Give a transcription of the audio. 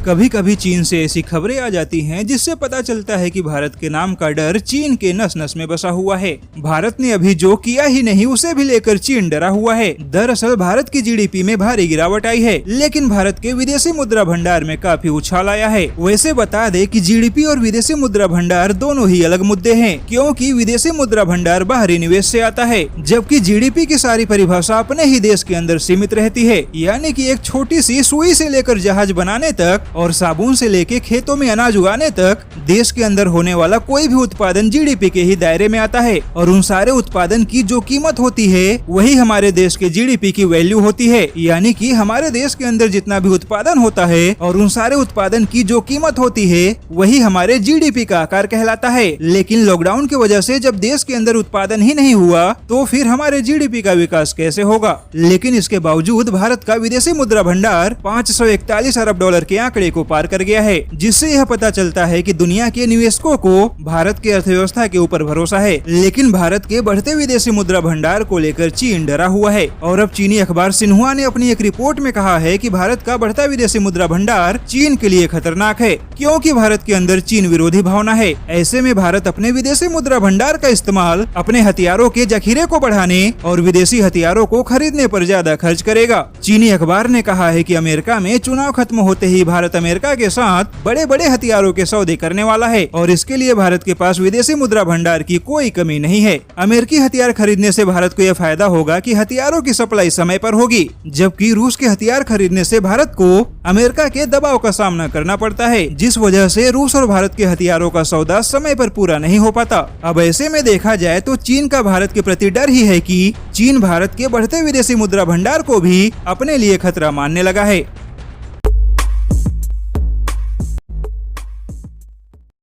कभी कभी चीन से ऐसी खबरें आ जाती हैं जिससे पता चलता है कि भारत के नाम का डर चीन के नस नस में बसा हुआ है। भारत ने अभी जो किया ही नहीं उसे भी लेकर चीन डरा हुआ है। दरअसल भारत की जीडीपी में भारी गिरावट आई है, लेकिन भारत के विदेशी मुद्रा भंडार में काफी उछाल आया है। वैसे बता दे कि जीडीपी और विदेशी मुद्रा भंडार दोनों ही अलग मुद्दे हैं, क्योंकि विदेशी मुद्रा भंडार बाहरी निवेश से आता है, जबकि जीडीपी की सारी परिभाषा अपने ही देश के अंदर सीमित रहती है। यानी कि एक छोटी सी सुई से लेकर जहाज बनाने तक और साबुन से लेके खेतों में अनाज उगाने तक देश के अंदर होने वाला कोई भी उत्पादन जीडीपी के ही दायरे में आता है, और उन सारे उत्पादन की जो कीमत होती है वही हमारे देश के जीडीपी की वैल्यू होती है। यानी कि हमारे देश के अंदर जितना भी उत्पादन होता है और उन सारे उत्पादन की जो कीमत होती है वही हमारे जीडीपी का आकार कहलाता है। लेकिन लॉकडाउन की वजह से जब देश के अंदर उत्पादन ही नहीं हुआ तो फिर हमारे जीडीपी का विकास कैसे होगा। लेकिन इसके बावजूद भारत का विदेशी मुद्रा भंडार 541 अरब डॉलर के आंकड़े को पार कर गया है, जिससे यह पता चलता है कि दुनिया के निवेशकों को भारत की अर्थव्यवस्था के ऊपर भरोसा है। लेकिन भारत के बढ़ते विदेशी मुद्रा भंडार को लेकर चीन डरा हुआ है, और अब चीनी अखबार सिन्हुआ ने अपनी एक रिपोर्ट में कहा है कि भारत का बढ़ता विदेशी मुद्रा भंडार चीन के लिए खतरनाक है, क्योंकि भारत के अंदर चीन विरोधी भावना है। ऐसे में भारत अपने विदेशी मुद्रा भंडार का इस्तेमाल अपने हथियारों के जखीरे को बढ़ाने और विदेशी हथियारों को खरीदने पर ज्यादा खर्च करेगा। चीनी अखबार ने कहा है कि अमेरिका में चुनाव खत्म होते ही भारत अमेरिका के साथ बड़े बड़े हथियारों के सौदे करने वाला है, और इसके लिए भारत के पास विदेशी मुद्रा भंडार की कोई कमी नहीं है। अमेरिकी हथियार खरीदने से भारत को यह फायदा होगा कि हथियारों की सप्लाई समय पर होगी, जबकि रूस के हथियार खरीदने से भारत को अमेरिका के दबाव का सामना करना पड़ता है, जिस वजह से रूस और भारत के हथियारों का सौदा समय पर पूरा नहीं हो पाता। अब ऐसे में देखा जाए तो चीन का भारत के प्रति डर ही है कि चीन भारत के बढ़ते विदेशी मुद्रा भंडार को भी अपने लिए खतरा मानने लगा है।